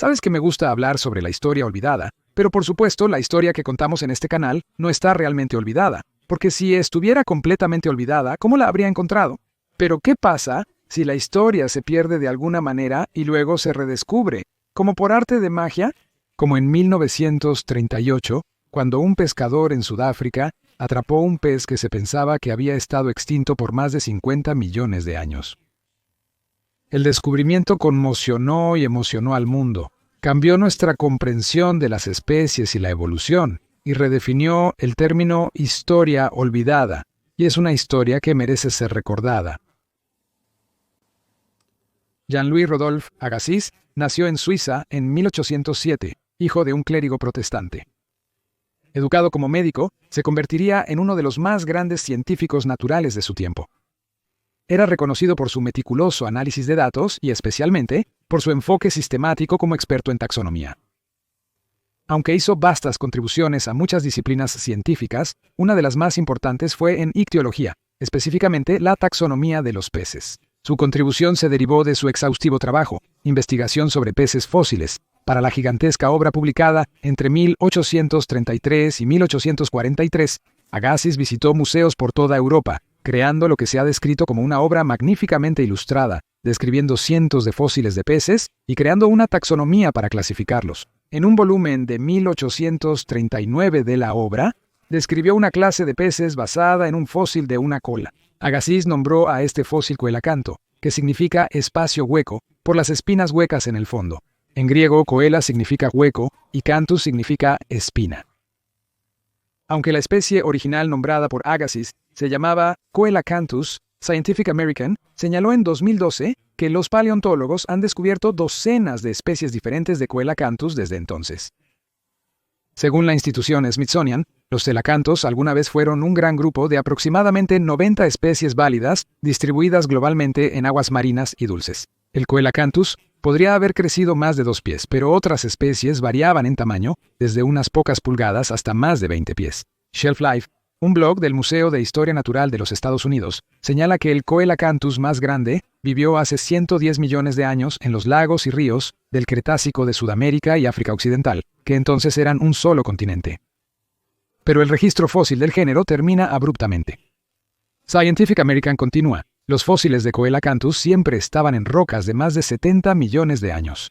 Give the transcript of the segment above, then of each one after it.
Sabes que me gusta hablar sobre la historia olvidada, pero por supuesto la historia que contamos en este canal no está realmente olvidada, porque si estuviera completamente olvidada, ¿cómo la habría encontrado? Pero ¿qué pasa si la historia se pierde de alguna manera y luego se redescubre, como por arte de magia? Como en 1938, cuando un pescador en Sudáfrica atrapó un pez que se pensaba que había estado extinto por más de 50 millones de años. El descubrimiento conmocionó y emocionó al mundo, cambió nuestra comprensión de las especies y la evolución, y redefinió el término historia olvidada, y es una historia que merece ser recordada. Jean-Louis Rodolphe Agassiz nació en Suiza en 1807, hijo de un clérigo protestante. Educado como médico, se convertiría en uno de los más grandes científicos naturales de su tiempo. Era reconocido por su meticuloso análisis de datos y especialmente por su enfoque sistemático como experto en taxonomía. Aunque hizo vastas contribuciones a muchas disciplinas científicas, una de las más importantes fue en ictiología, específicamente la taxonomía de los peces. Su contribución se derivó de su exhaustivo trabajo, investigación sobre peces fósiles, para la gigantesca obra publicada entre 1833 y 1843. Agassiz visitó museos por toda Europa, creando lo que se ha descrito como una obra magníficamente ilustrada, describiendo cientos de fósiles de peces y creando una taxonomía para clasificarlos. En un volumen de 1839 de la obra, describió una clase de peces basada en un fósil de una cola. Agassiz nombró a este fósil coelacanto, que significa espacio hueco, por las espinas huecas en el fondo. En griego, coela significa hueco y canthus significa espina. Aunque la especie original nombrada por Agassiz se llamaba Coelacanthus, Scientific American señaló en 2012 que los paleontólogos han descubierto docenas de especies diferentes de Coelacanthus desde entonces. Según la institución Smithsonian, los coelacanthos alguna vez fueron un gran grupo de aproximadamente 90 especies válidas distribuidas globalmente en aguas marinas y dulces. El Coelacanthus podría haber crecido más de 2 pies, pero otras especies variaban en tamaño, desde unas pocas pulgadas hasta más de 20 pies. Shelf Life, un blog del Museo de Historia Natural de los Estados Unidos, señala que el Coelacanthus más grande vivió hace 110 millones de años en los lagos y ríos del Cretácico de Sudamérica y África Occidental, que entonces eran un solo continente. Pero el registro fósil del género termina abruptamente. Scientific American continúa. Los fósiles de Coelacanthus siempre estaban en rocas de más de 70 millones de años.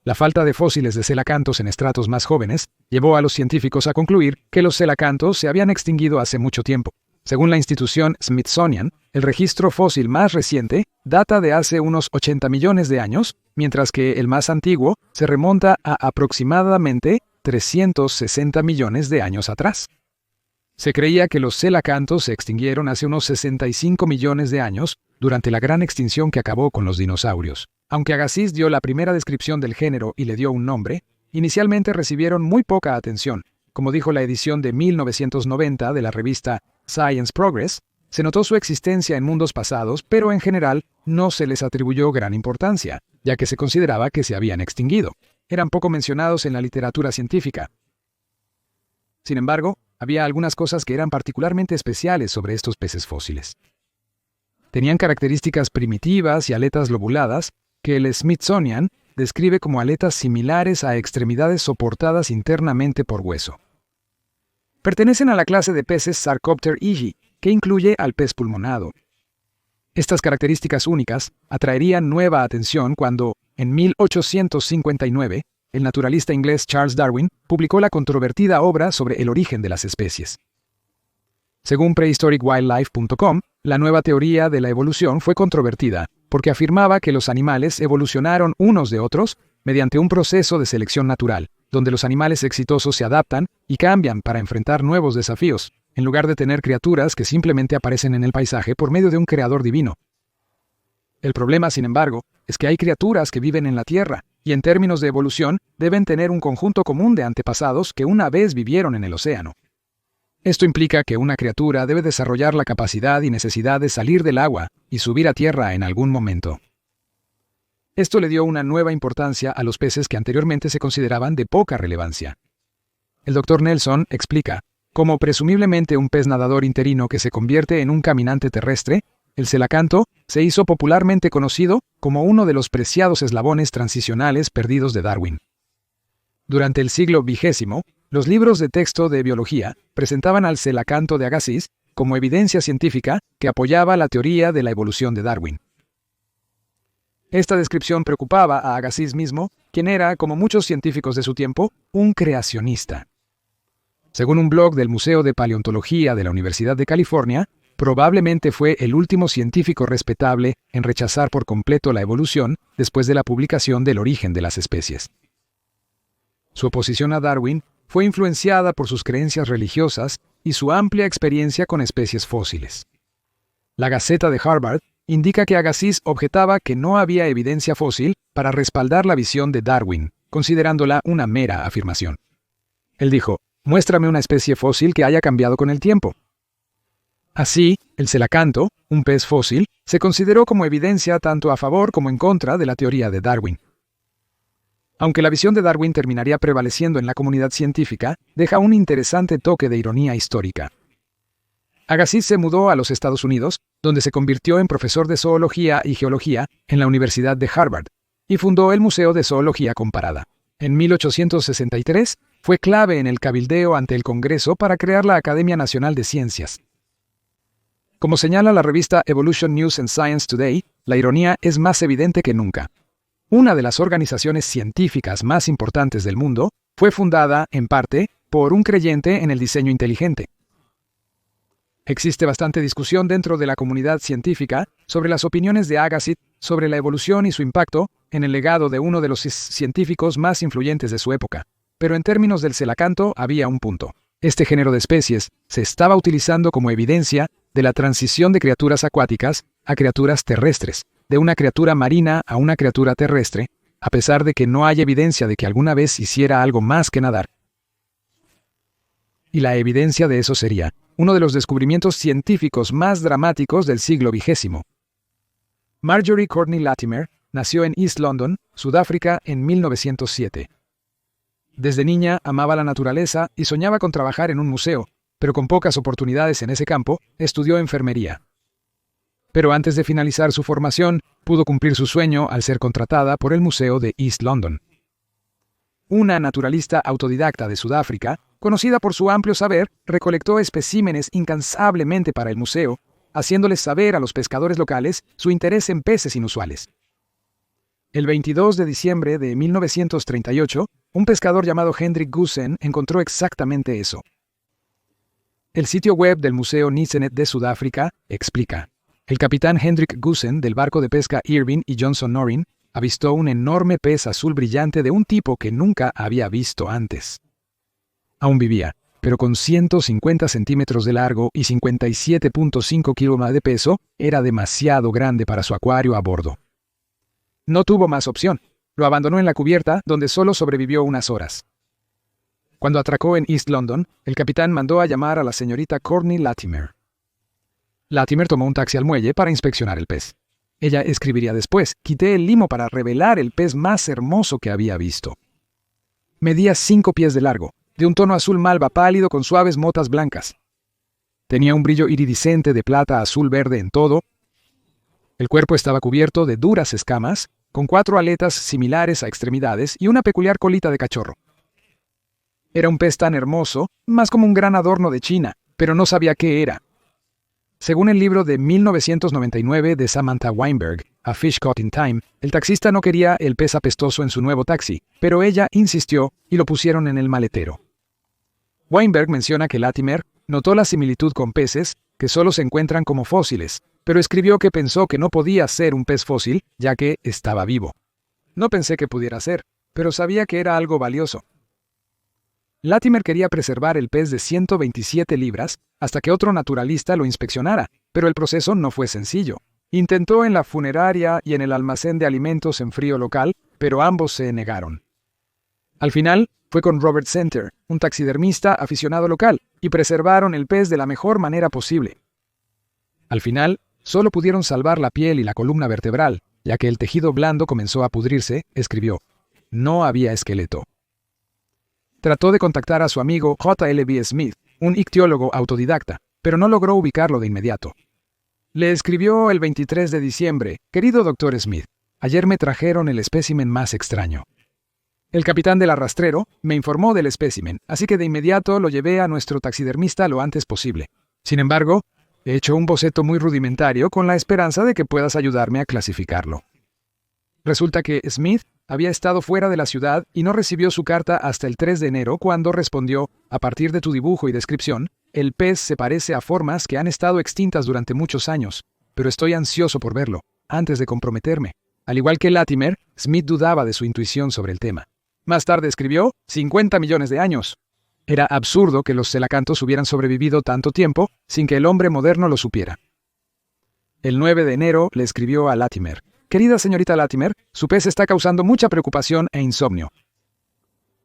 La falta de fósiles de coelacanthos en estratos más jóvenes llevó a los científicos a concluir que los coelacanthos se habían extinguido hace mucho tiempo. Según la institución Smithsonian, el registro fósil más reciente data de hace unos 80 millones de años, mientras que el más antiguo se remonta a aproximadamente 360 millones de años atrás. Se creía que los coelacanthos se extinguieron hace unos 65 millones de años durante la gran extinción que acabó con los dinosaurios. Aunque Agassiz dio la primera descripción del género y le dio un nombre, inicialmente recibieron muy poca atención. Como dijo la edición de 1990 de la revista Science Progress, se notó su existencia en mundos pasados, pero en general no se les atribuyó gran importancia, ya que se consideraba que se habían extinguido. Eran poco mencionados en la literatura científica. Sin embargo, había algunas cosas que eran particularmente especiales sobre estos peces fósiles. Tenían características primitivas y aletas lobuladas que el Smithsonian describe como aletas similares a extremidades soportadas internamente por hueso. Pertenecen a la clase de peces Sarcopter-Iji, que incluye al pez pulmonado. Estas características únicas atraerían nueva atención cuando, en 1859, el naturalista inglés Charles Darwin publicó la controvertida obra sobre el origen de las especies. Según prehistoricwildlife.com, la nueva teoría de la evolución fue controvertida porque afirmaba que los animales evolucionaron unos de otros mediante un proceso de selección natural, donde los animales exitosos se adaptan y cambian para enfrentar nuevos desafíos, en lugar de tener criaturas que simplemente aparecen en el paisaje por medio de un creador divino. El problema, sin embargo, es que hay criaturas que viven en la Tierra, y en términos de evolución deben tener un conjunto común de antepasados que una vez vivieron en el océano. Esto implica que una criatura debe desarrollar la capacidad y necesidad de salir del agua y subir a tierra en algún momento. Esto le dio una nueva importancia a los peces que anteriormente se consideraban de poca relevancia. El Dr. Nelson explica cómo presumiblemente un pez nadador interino que se convierte en un caminante terrestre el celacanto se hizo popularmente conocido como uno de los preciados eslabones transicionales perdidos de Darwin. Durante el siglo XX, los libros de texto de biología presentaban al celacanto de Agassiz como evidencia científica que apoyaba la teoría de la evolución de Darwin. Esta descripción preocupaba a Agassiz mismo, quien era, como muchos científicos de su tiempo, un creacionista. Según un blog del Museo de Paleontología de la Universidad de California, probablemente fue el último científico respetable en rechazar por completo la evolución después de la publicación del Origen de las especies. Su oposición a Darwin fue influenciada por sus creencias religiosas y su amplia experiencia con especies fósiles. La Gaceta de Harvard indica que Agassiz objetaba que no había evidencia fósil para respaldar la visión de Darwin, considerándola una mera afirmación. Él dijo: «Muéstrame una especie fósil que haya cambiado con el tiempo». Así, el celacanto, un pez fósil, se consideró como evidencia tanto a favor como en contra de la teoría de Darwin. Aunque la visión de Darwin terminaría prevaleciendo en la comunidad científica, deja un interesante toque de ironía histórica. Agassiz se mudó a los Estados Unidos, donde se convirtió en profesor de zoología y geología en la Universidad de Harvard, y fundó el Museo de Zoología Comparada. En 1863, fue clave en el cabildeo ante el Congreso para crear la Academia Nacional de Ciencias. Como señala la revista Evolution News and Science Today, la ironía es más evidente que nunca. Una de las organizaciones científicas más importantes del mundo fue fundada, en parte, por un creyente en el diseño inteligente. Existe bastante discusión dentro de la comunidad científica sobre las opiniones de Agassiz sobre la evolución y su impacto en el legado de uno de los científicos más influyentes de su época. Pero en términos del celacanto había un punto. Este género de especies se estaba utilizando como evidencia de la transición de criaturas acuáticas a criaturas terrestres, de una criatura marina a una criatura terrestre, a pesar de que no hay evidencia de que alguna vez hiciera algo más que nadar. Y la evidencia de eso sería uno de los descubrimientos científicos más dramáticos del siglo XX. Marjorie Courtney Latimer nació en East London, Sudáfrica, en 1907. Desde niña amaba la naturaleza y soñaba con trabajar en un museo, pero con pocas oportunidades en ese campo, estudió enfermería. Pero antes de finalizar su formación, pudo cumplir su sueño al ser contratada por el Museo de East London. Una naturalista autodidacta de Sudáfrica, conocida por su amplio saber, recolectó especímenes incansablemente para el museo, haciéndoles saber a los pescadores locales su interés en peces inusuales. El 22 de diciembre de 1938, un pescador llamado Hendrik Goosen encontró exactamente eso. El sitio web del Museo Nisenet de Sudáfrica explica: el capitán Hendrik Goosen del barco de pesca Irving y Johnson Norin avistó un enorme pez azul brillante de un tipo que nunca había visto antes. Aún vivía, pero con 150 centímetros de largo y 57.5 kilos de peso, era demasiado grande para su acuario a bordo. No tuvo más opción. Lo abandonó en la cubierta, donde solo sobrevivió unas horas. Cuando atracó en East London, el capitán mandó a llamar a la señorita Courtney Latimer. Latimer tomó un taxi al muelle para inspeccionar el pez. Ella escribiría después: quité el limo para revelar el pez más hermoso que había visto. Medía 5 pies de largo, de un tono azul malva pálido con suaves motas blancas. Tenía un brillo iridiscente de plata azul verde en todo. El cuerpo estaba cubierto de duras escamas, con 4 aletas similares a extremidades y una peculiar colita de cachorro. Era un pez tan hermoso, más como un gran adorno de China, pero no sabía qué era. Según el libro de 1999 de Samantha Weinberg, A Fish Caught in Time, el taxista no quería el pez apestoso en su nuevo taxi, pero ella insistió y lo pusieron en el maletero. Weinberg menciona que Latimer notó la similitud con peces que solo se encuentran como fósiles, pero escribió que pensó que no podía ser un pez fósil, ya que estaba vivo. No pensé que pudiera ser, pero sabía que era algo valioso. Latimer quería preservar el pez de 127 libras hasta que otro naturalista lo inspeccionara, pero el proceso no fue sencillo. Intentó en la funeraria y en el almacén de alimentos en frío local, pero ambos se negaron. Al final, fue con Robert Center, un taxidermista aficionado local, y preservaron el pez de la mejor manera posible. Al final, solo pudieron salvar la piel y la columna vertebral, ya que el tejido blando comenzó a pudrirse, escribió. No había esqueleto. Trató de contactar a su amigo J. L. B. Smith, un ictiólogo autodidacta, pero no logró ubicarlo de inmediato. Le escribió el 23 de diciembre, «Querido Dr. Smith, ayer me trajeron el espécimen más extraño. El capitán del arrastrero me informó del espécimen, así que de inmediato lo llevé a nuestro taxidermista lo antes posible. Sin embargo, he hecho un boceto muy rudimentario con la esperanza de que puedas ayudarme a clasificarlo». Resulta que Smith había estado fuera de la ciudad y no recibió su carta hasta el 3 de enero cuando respondió, a partir de tu dibujo y descripción, «El pez se parece a formas que han estado extintas durante muchos años, pero estoy ansioso por verlo, antes de comprometerme». Al igual que Latimer, Smith dudaba de su intuición sobre el tema. Más tarde escribió, 50 millones de años. Era absurdo que los celacantos hubieran sobrevivido tanto tiempo sin que el hombre moderno lo supiera. El 9 de enero le escribió a Latimer, «Querida señorita Latimer, su pez está causando mucha preocupación e insomnio».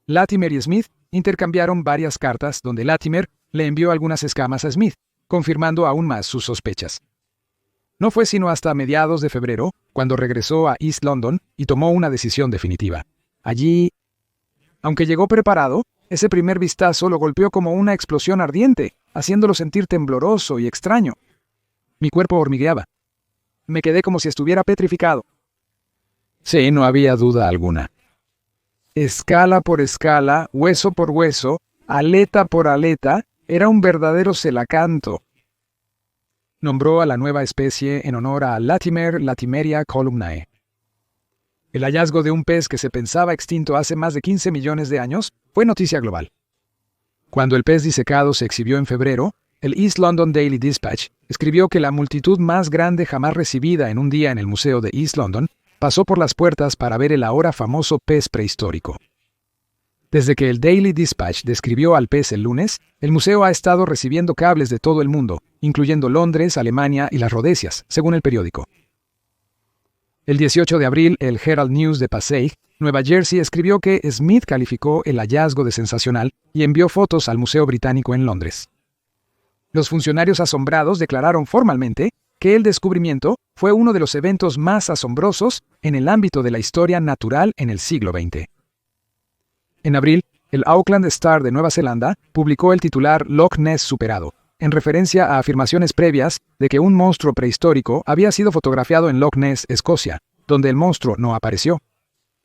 Latimer y Smith intercambiaron varias cartas donde Latimer le envió algunas escamas a Smith, confirmando aún más sus sospechas. No fue sino hasta mediados de febrero, cuando regresó a East London y tomó una decisión definitiva. Allí, aunque llegó preparado, ese primer vistazo lo golpeó como una explosión ardiente, haciéndolo sentir tembloroso y extraño. Mi cuerpo hormigueaba. Me quedé como si estuviera petrificado. Sí, no había duda alguna. Escala por escala, hueso por hueso, aleta por aleta, era un verdadero celacanto. Nombró a la nueva especie en honor a Latimer Latimeria columnae. El hallazgo de un pez que se pensaba extinto hace más de 15 millones de años fue noticia global. Cuando el pez disecado se exhibió en febrero, el East London Daily Dispatch escribió que la multitud más grande jamás recibida en un día en el Museo de East London pasó por las puertas para ver el ahora famoso pez prehistórico. Desde que el Daily Dispatch describió al pez el lunes, el museo ha estado recibiendo cables de todo el mundo, incluyendo Londres, Alemania y las Rodesias, según el periódico. El 18 de abril, el Herald News de Passaic, Nueva Jersey, escribió que Smith calificó el hallazgo de sensacional y envió fotos al Museo Británico en Londres. Los funcionarios asombrados declararon formalmente que el descubrimiento fue uno de los eventos más asombrosos en el ámbito de la historia natural en el siglo XX. En abril, el Auckland Star de Nueva Zelanda publicó el titular Loch Ness superado, en referencia a afirmaciones previas de que un monstruo prehistórico había sido fotografiado en Loch Ness, Escocia, donde el monstruo no apareció.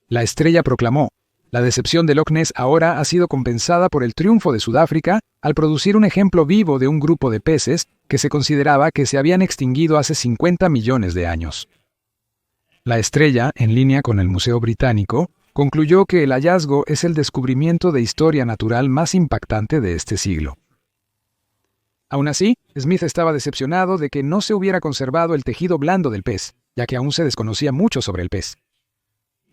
La estrella proclamó, «La decepción de Loch Ness ahora ha sido compensada por el triunfo de Sudáfrica al producir un ejemplo vivo de un grupo de peces que se consideraba que se habían extinguido hace 50 millones de años». La estrella, en línea con el Museo Británico, concluyó que el hallazgo es el descubrimiento de historia natural más impactante de este siglo. Aún así, Smith estaba decepcionado de que no se hubiera conservado el tejido blando del pez, ya que aún se desconocía mucho sobre el pez.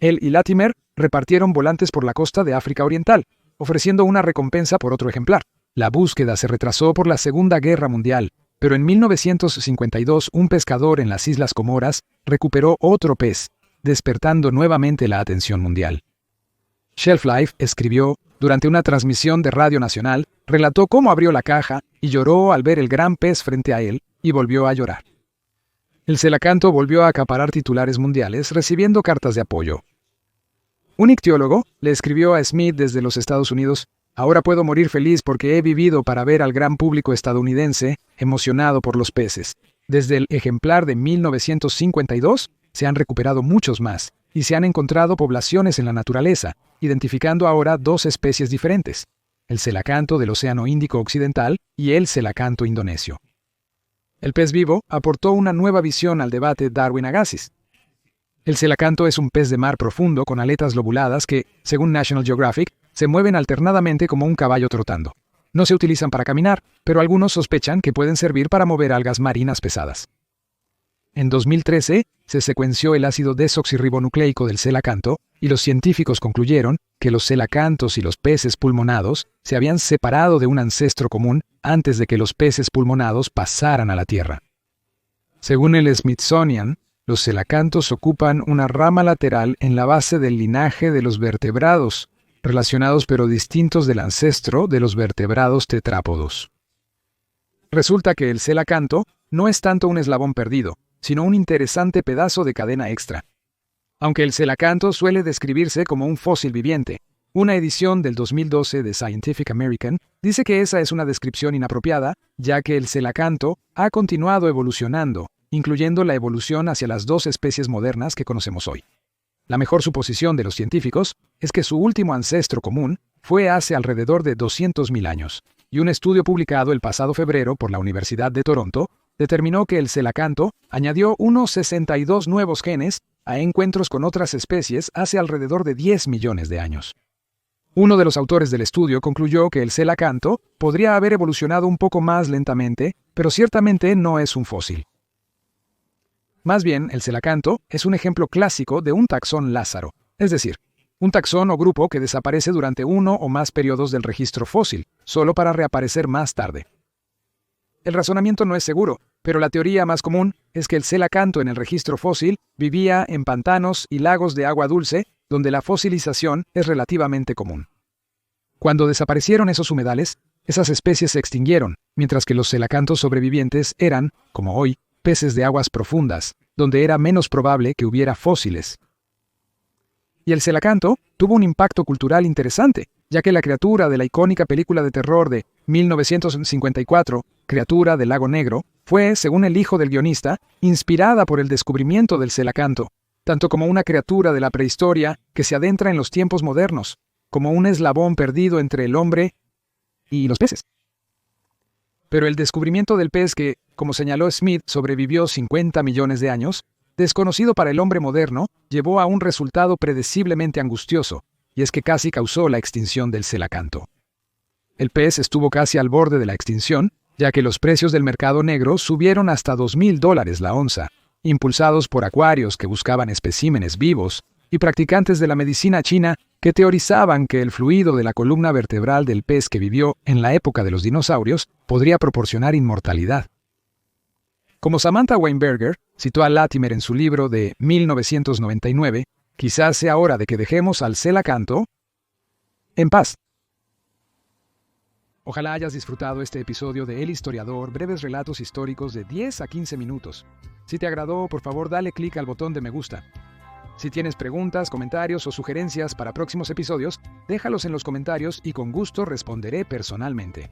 Él y Latimer repartieron volantes por la costa de África Oriental, ofreciendo una recompensa por otro ejemplar. La búsqueda se retrasó por la Segunda Guerra Mundial, pero en 1952 un pescador en las Islas Comoras recuperó otro pez, despertando nuevamente la atención mundial. Shelf Life escribió, durante una transmisión de Radio Nacional, relató cómo abrió la caja y lloró al ver el gran pez frente a él, y volvió a llorar. El celacanto volvió a acaparar titulares mundiales, recibiendo cartas de apoyo. Un ictiólogo le escribió a Smith desde los Estados Unidos, «Ahora puedo morir feliz porque he vivido para ver al gran público estadounidense emocionado por los peces. Desde el ejemplar de 1952 se han recuperado muchos más, y se han encontrado poblaciones en la naturaleza, identificando ahora dos especies diferentes, el celacanto del Océano Índico Occidental y el celacanto indonesio». El pez vivo aportó una nueva visión al debate Darwin-Agassiz. El celacanto es un pez de mar profundo con aletas lobuladas que, según National Geographic, se mueven alternadamente como un caballo trotando. No se utilizan para caminar, pero algunos sospechan que pueden servir para mover algas marinas pesadas. En 2013, se secuenció el ácido desoxirribonucleico del celacanto y los científicos concluyeron que los celacantos y los peces pulmonados se habían separado de un ancestro común antes de que los peces pulmonados pasaran a la Tierra. Según el Smithsonian, los celacantos ocupan una rama lateral en la base del linaje de los vertebrados, relacionados pero distintos del ancestro de los vertebrados tetrápodos. Resulta que el celacanto no es tanto un eslabón perdido, sino un interesante pedazo de cadena extra. Aunque el celacanto suele describirse como un fósil viviente, una edición del 2012 de Scientific American dice que esa es una descripción inapropiada, ya que el celacanto ha continuado evolucionando incluyendo la evolución hacia las dos especies modernas que conocemos hoy. La mejor suposición de los científicos es que su último ancestro común fue hace alrededor de 200.000 años, y un estudio publicado el pasado febrero por la Universidad de Toronto determinó que el celacanto añadió unos 62 nuevos genes a encuentros con otras especies hace alrededor de 10 millones de años. Uno de los autores del estudio concluyó que el celacanto podría haber evolucionado un poco más lentamente, pero ciertamente no es un fósil. Más bien, el celacanto es un ejemplo clásico de un taxón Lázaro, es decir, un taxón o grupo que desaparece durante uno o más periodos del registro fósil, solo para reaparecer más tarde. El razonamiento no es seguro, pero la teoría más común es que el celacanto en el registro fósil vivía en pantanos y lagos de agua dulce, donde la fosilización es relativamente común. Cuando desaparecieron esos humedales, esas especies se extinguieron, mientras que los celacantos sobrevivientes eran, como hoy, peces de aguas profundas, donde era menos probable que hubiera fósiles. Y el celacanto tuvo un impacto cultural interesante, ya que la criatura de la icónica película de terror de 1954, Criatura del Lago Negro, fue, según el hijo del guionista, inspirada por el descubrimiento del celacanto, tanto como una criatura de la prehistoria que se adentra en los tiempos modernos, como un eslabón perdido entre el hombre y los peces. Pero el descubrimiento del pez que, como señaló Smith, sobrevivió 50 millones de años, desconocido para el hombre moderno, llevó a un resultado predeciblemente angustioso, y es que casi causó la extinción del celacanto. El pez estuvo casi al borde de la extinción, ya que los precios del mercado negro subieron hasta $2,000 la onza, impulsados por acuarios que buscaban especímenes vivos y practicantes de la medicina china que teorizaban que el fluido de la columna vertebral del pez que vivió en la época de los dinosaurios podría proporcionar inmortalidad. Como Samantha Weinberger citó a Latimer en su libro de 1999, quizás sea hora de que dejemos al celacanto en paz. Ojalá hayas disfrutado este episodio de El Historiador, breves relatos históricos de 10 a 15 minutos. Si te agradó, por favor dale clic al botón de me gusta. Si tienes preguntas, comentarios o sugerencias para próximos episodios, déjalos en los comentarios y con gusto responderé personalmente.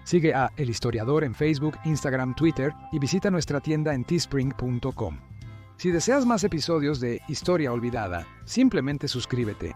Sigue a El Historiador en Facebook, Instagram, Twitter y visita nuestra tienda en teespring.com. Si deseas más episodios de Historia Olvidada, simplemente suscríbete.